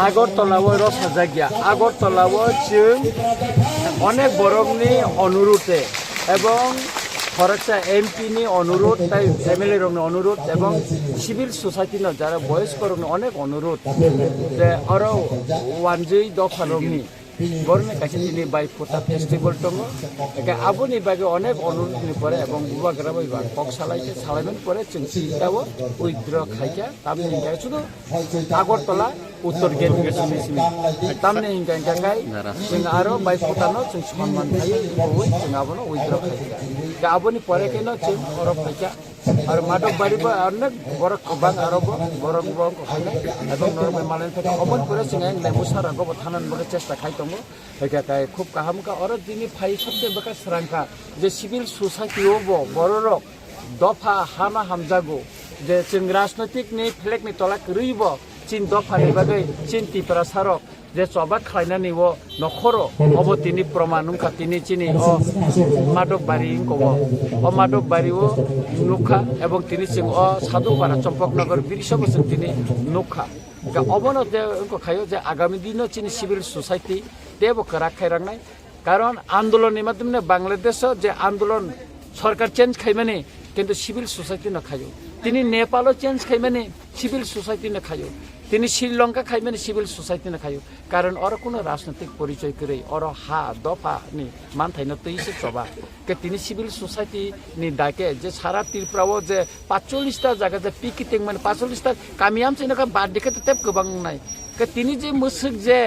আগরতলাও সাজাগিয়া আগরতলাও जों অনেক বরংনি অনুরোধে এবং ফরাক্সা এমপিনি অনুরোধ তাই এমএলএ রংনি অনুরোধ এবং সিভিল সোসাইটিনো যারা বয়স্ক রংনি অনেক অনুরোধ যে আরো ওয়ানজৈ দফা রংনি বরং কাছে তিনি বাই ফোটা ফেস্টিভ্যাল দङ আবনি বাগে অনেক অনুরোধনি পরে এবং বুবাগ্রা বইবা কক সালাইতে সালাইমেন পরে जों সিটাও উইথড্র খাইয়া তামনি হিংগায় শুধু আগরতলা উত্তর গেট গেছিনি তামনি হিংগায় গাय जों आरो बाय फोटानो जों सम्मान थायो बय जों आबनो उइथड्र खाइया आबनि परे केनो जों अर फाइया आरो मादक बारिबो अनेक बरक गोबां आरो बरक बरक खाइनाय এবং नर्मेल मालाय फाइया अमन परे जों एंगलाय मुसारा गब थानान बगे चेष्टा खाइ दङ हेकाय खूब काहामका अरो दिनि फाइ सबसे बका स्रांका जे सिभिल सोसाइटी ओबो बररक दफा हामा हामजागो जे जों राजनैतिक नि फ्लेगनि तला रैबो चिन दफानि बागै चिन तिपरा सारक जे सबाद खायनानै वो नखर अब तिनी प्रमाण उनका तिनी चिनी अ मादक बारी को अ मादक बारी वो नुखा एवं तिनी सिंह अ साधुपारा चंपकनगर बिरसबो जों तिनी नुखा का अबनो जे उनको खायो जे आगामी दिनो चिनी सिभिल सोसाइटी देबो करा खायरांनाय कारण आंदोलननि माध्यमने बांग्लादेश जे आंदोलन सरकार चेंज खायमाने किंतु सिभिल सोसाइटी न खायो तिनी नेपालो चेंज खायमाने सिभिल सोसाइटी न खायो তিনি শ্রীলঙ্কা খাইবেন সিভিল সোসাইটি না খায়ো কারণ অর কোনো রাজনৈতিক পরিচয় করে অর হা দফা নি মানথাই না তৈছে চবা কে তিনি সিভিল সোসাইটি নি ডাকে যে সারা ত্রিপুরাও যে 45টা জায়গা যে পিকেটিং মানে 45টা কামিয়াম চিনকা বাদ দেখে তেপ गोबां নাই কে তিনি যে মুসুক যে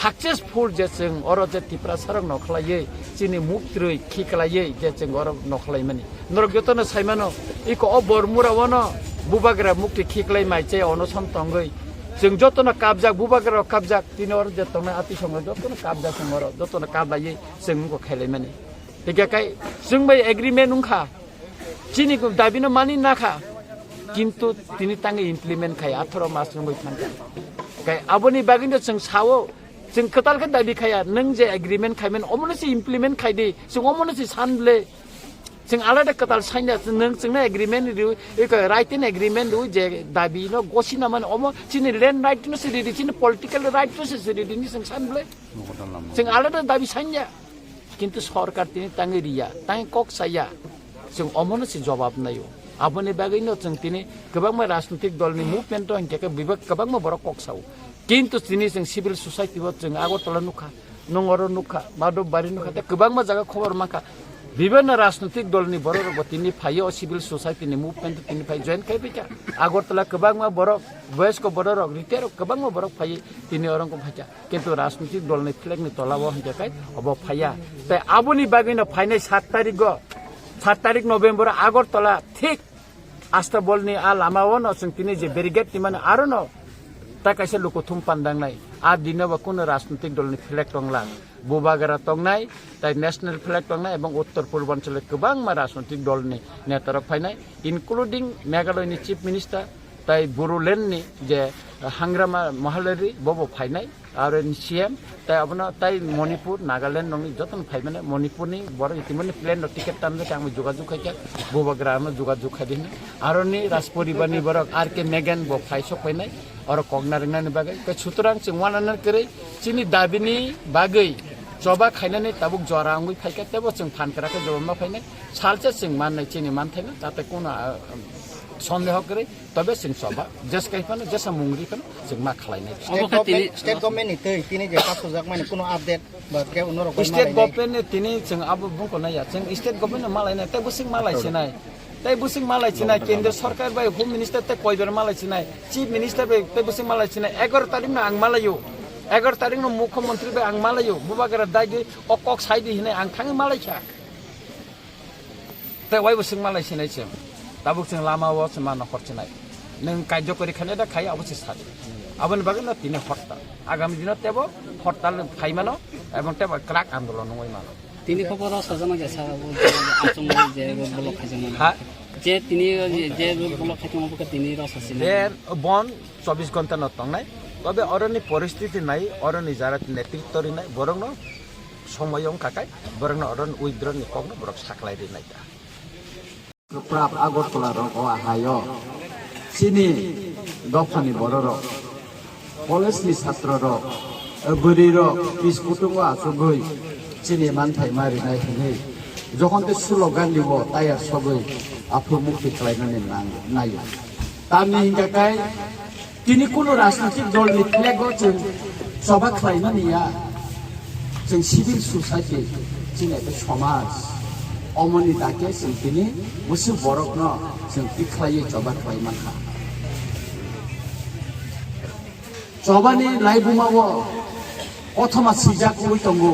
সাকসেসফুল যে जों অর যে ত্রিপুরা সারং নখলাयै চিনি মুক্त्रै खिखलायै যে जों অর नखलाय माने नरगतन साइमानो इको अ बरमुरावनो बुबाग्रा मुक्ति खिखलाय माइचे अनसन तंगै जों जतन काबजाक बुबाग्रा काबजाक तिनर जतन आति संग जतन काबजाक संगर जतन काबलायै जों को खायलाय माने हेकाय जों बै एग्रीमेन्ट उनखा चिनि को दाबिनो मानि नाखा किन्तु तिनि तांगे इमप्लिमेन्ट खाय 18 मास नंगै थांगा गाय आबनि बागिनो जों सावो जों खोतालखौ दाबि खाया नों जे एग्रीमेन्ट खायमेन अमनसि इमप्लिमेन्ट खायदि जों अमनसि सानले जों आलादा कताल साइना नों जोंना एग्रीमेन्ट इको राइट इन एग्रीमेन्ट जे दाबि न गसिना माने अम चिनि लेन्ड राइट न सिरि चिनि पलिटिकल राइट न सिरि नि जों सानले जों आलादा दाबि साइना किन्तु सरकार तिनि तांगे रिया तांगे कक साया जों अमनसि जवाब नायो आबनि बागैनो जों तिनि गोबां राजनैतिक दलनि मुभमेन्ट हंके बिभाग गोबां बर कक साव किन्तु तिनि जों सिभिल सोसाइटी जों आगरतला नुखा नंगर नुखा मादक बारि नुखा गोबां जागा खबर माखा विभिन्न राजनैतिक दलनि बरक तिनि फायो सिभिल सोसाइटीनि मुभमेन्ट तिनि फाय जइन खायबिका आगरतला गोबां बरक वयस्क बरक रिटायर गोबां बरक फायो तिनि अरंको फाया किन्तु राजनैतिक दलनि फ्लेगनि तलाव हंजाखाय अब फाया ताय आबनि बागैनो फायनाय 7 तारिख नभेम्बर आगरतला ठीक आस्था बलनि आ लामावनो जों तिनि जे बेरिगेट तिमाने आरो न ता कायसे लोको थुम पान्दांनाय आ दिनबा कुनो राजनैतिक दलनि फ्लेग दंला बुबागरा तंनाय ताय नेशनल फ्लेग तंनाय एवं उत्तर पूर्वांचल गोबां राजनैतिक दलनि नेतारा फायनाय इनक्लुडिं मेघालयनि चीफ मिनिस्टार ताय बोरोलेण्डनि जे हांग्रामा महालारि बबो फायनाय आरो सीएम ताय अबनो ताय मणिपुर नागालैंड नंनि जतन फायमाने मणिपुरनि बर इतिमनि प्लेन टिकेट तानले आं जुगाजुग खायका बुबाग्रानो जुगाजुग खादिन आरो नि राजपरिबारनि बरक आरके मेगन ब फायसो फायनाय और कगनारिंनानि बागै के सुतरां जों वानाना करे चिनि दाबिनि बागै जबा खायनानै ताबुक जरांगै फायका तेबो जों फानकराखै जबा फायनाय सालसे जों माननाय चिनि मानथायना ताते कोनो सन्देह करे तबे जों सबा जस कायफानो जसा मुंग्रिखौनो जों मा खालायनाय स्टेट गभर्नमेन्टनि तै तिनि जे कासुजाक माने कोनो अपडेट बा के उनर स्टेट गभर्नमेन्टनि तिनि जों आबो बुंको नाया जों स्टेट गभर्नमेन्ट मालायनाय तै बुसिं मालायसिनाय तै बुसिं मालायसिनाय केन्द्र सरकार बाय होम मिनिस्टार तै कयबार मालायसिनाय चीफ मिनिस्टार बाय तै बुसिं मालायसिनाय 11 तारिखनो आं मालायो 11 तारिखनो मुख्यमन्त्री बाय आं मालायो बुबागरा दायदि अकक साइदि हिनाय आं थाङो मालायखा तै वाय बुसिं मालायसिनाय जों ताबुक जों लामाव समा नखरसिनाय नों कार्यकरि खाने दा खाय अबसि सादि आबन बागैनो तिनि हरताल आगामी दिनाव तेबो हरताल फायमानो एवं तेबो क्राक आन्दोलन नङै मानो তিনি খবর সাজানো গেছে আচম যে ব্লক খাইছেন যে তিনি যে ব্লক খাইছেন অবকে তিনি রস আছে এর বন 24 ঘন্টা ন তংনাই তবে অরনি পরিস্থিতি নাই অরনি যারা নেতৃত্বরি নাই বরং সময়ং কাকাই বরং অরন উইদ্রনি কগ্ন বরক সাকলাই রে নাই প্রাপ আগরতলা রক আহায় চিনি dofani bororo college ni chatra ro buri ro biskutung wa asugoi chini manthai mari nai hinei যখন তে স্লোগান দিব তাই আর সবই আপু মুক্তি খাইনানে নাইও তামনি হিংকাকাই তিনি কোনো রাজনৈতিক দলনি ফ্লেগও जों সভা খাইনানিয়া जों সিভিল সোসাইটি जों একটা সমাজ অমনি তাকে जों তিনি মুসু বরকন जों পিখাইয়ে সভা খাইমাখা সভানি লাইবুমাও অথমা সিজাকুই দंगो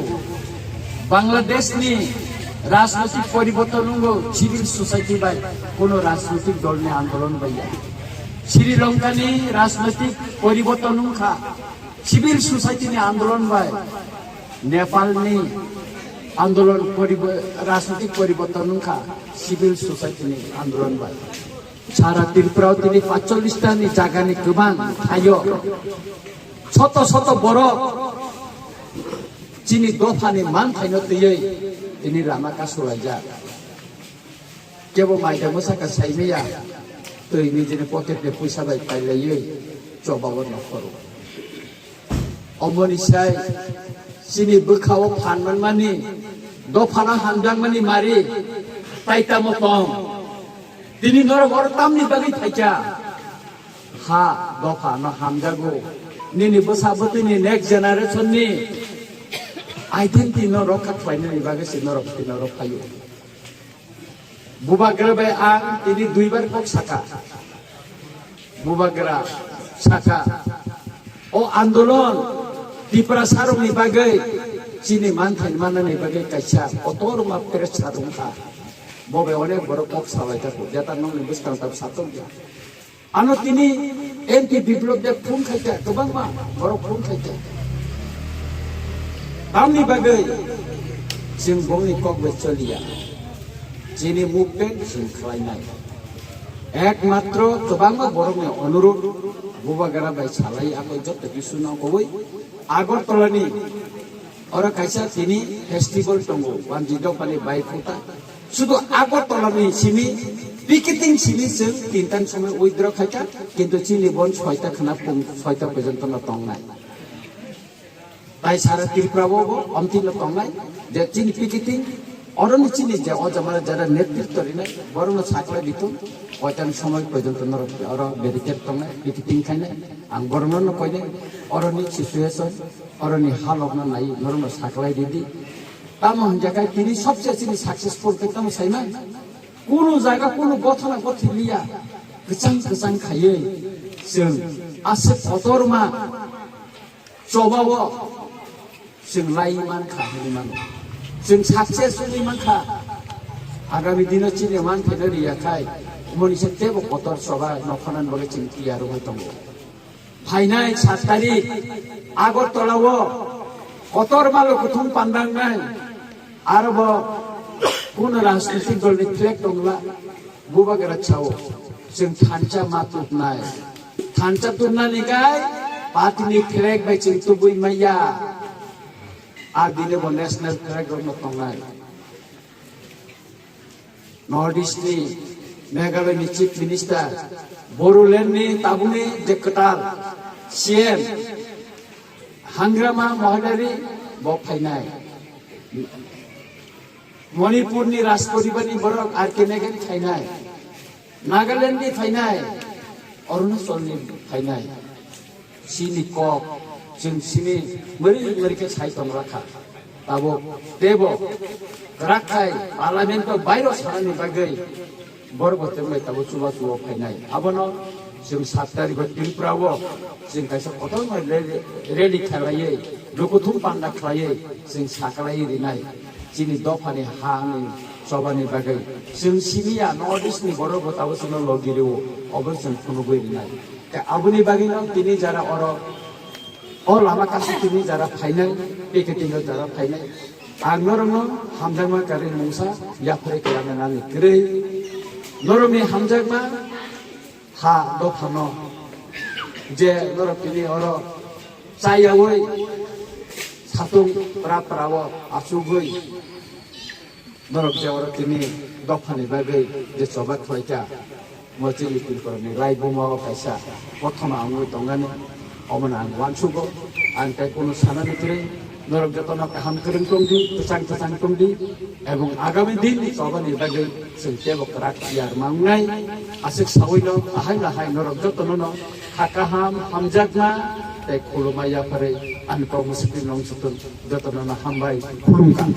বাংলাদেশনি राजनैतिक परिवर्तन सिविल सोसाइटी बाय कोनो राजनैतिक दल ने आंदोलन बाया श्रीलंका ने राजनैतिक परिवर्तन खा सिविल सोसाइटी ने आंदोलन बाय नेपाल ने आंदोलन राजनैतिक परिवर्तन खा सिविल सोसाइटी ने आंदोलन बाय सारा त्रिपुरा तिनी 45 टा नि जागा नि गोबां थायो शत शत बरफ जिनि दफानि मान थाइनो तयै ini lama kasulaja kebo maida musaka saimiya to ini jene pocket de puisa bai pailai coba won nokoro omoni sai sini bekhaw phanman mani do phana handang mani mari taita motong tini nor gor tamni bagi thaika ha do phana hamjago nini bosabotini next generation ni identity no rokat paina ni bagai sinoro tinoro payu bubagra bai ang ini duibar kok saka bubagra saka o andolon di prasarung ni bagai sini mantan mana ni bagai kaca otor ma prasarung ka bobe one borok kok sawai ta jata nong ni bus tang satu ya ano tini anti biblop de phun khaita gobang ma borok phun khaita Kami bagai singgoni kok bercelia, sini movement singklai naik. Ekmatro cobanga borongnya onurut, buba gara bayi salai aku jod tapi sunang koi. Agor tolani orang kaisa sini festival tunggu, wanjido pani bayi kota. Sudah agor tolani sini, piketing sini seng tintan semua uidro kaca, kintu sini bon soita kena pung soita pejantan tong naik. তাই সারা ত্রিপুরাও অন্তিম তংলাই যে চিনি পিকিটিং অরনি চিনি যে অজামারা যারা নেতৃত্ব রিনে বরং সাকলা দিত কয়টান সময় পর্যন্ত নর অর বেরিকেট তংলাই পিকিটিং খাইনে আং বরং ন কইনে অরনি সিচুয়েশন অরনি হালবনা নাই নরম সাকলাই দিদি তামন জায়গায় তিনি সবচেয়ে চিনি সাকসেসফুল পেতাম সাইমা কোন জায়গা কোন গঠনা গঠিলিয়া গোচাं গোচাं খাইয়ে जों आसे फटरमा जबाव जों लाइमान खाहैनि मान जों साक्सेसफुलि मानखा आगामी दिनाव चिने मान थेनो रियाखाय मनिसे तेबो कतर सभा नखनान बले जों क्लियार होय दङ फाइनाय 7 तारिख आगरतलाव कतर मालो कुथुम पान्दांनाय आरोब कोन राजनीतिक दलनि फ्लेग दंला बुबागरा चाव जों थानचा मातुबनाय थानचा तुरनानिगाय पार्टीनि फ्लेग बाय जों तुबुय माया आदिने बो नेशनल फ्लेग दंनो तंनाय नर्थ ईस्टनि मेघालयनि चीफ मिनिस्टार बोरोलेण्डनि ताबुनि जे कटाल सीएम हांग्रामा महदारि बो फाइनाय मणिपुरनि राजपरिबारनि बरक आरके नेगेन फाइनाय नागालैंडनि फाइनाय अरुणाचलनि फाइनाय सिनि कक जों सिनि मरिके साइतम राखा ताबो देबो राखाय पार्लियामेंट बायरो सानानि बागै बरबते मै ताबो चुबा चुबा फाइनाय आबनो जों 7 तारिख त्रिपुराव जों कायसा कतन रेलि खालायै लोकथुम पान्दा खालायै जों साखलायै रिनाय जिनि दफानि हानि सभानि बागै जों सिनिया नर्थ ईस्टनि बरबो ताबो जों लगिरियो अबो जों खुनुबै रिनाय आबुनि बागैनो तिनि जारा और लामा कासि तिनि जारा फाइनाल पेकेटिंग जारा फाइनाल आंगरनो हामजामा गारि मुंसा याफरे केलाना नानि ग्रै नरमि हामजामा हा दफानो जे नरपिनि और चायावै सातुं प्राप्राव आसुगै नरक जे और तिनि दफानि बागै जे सभा खलायता mochili pilkorni rai bumao kaisa pothoma angui tongani omana ang wansugo ang kai kono sana bitre norok jotono kaham kereng tongdi tesang tongdi ebong agami din sobani bagi sengkebo kerak biar mangnai asik sawoino ahai norok jotono no hakaham hamjagna tei khulumaya pare anko musipin long sutun jotono na hambai khulumkan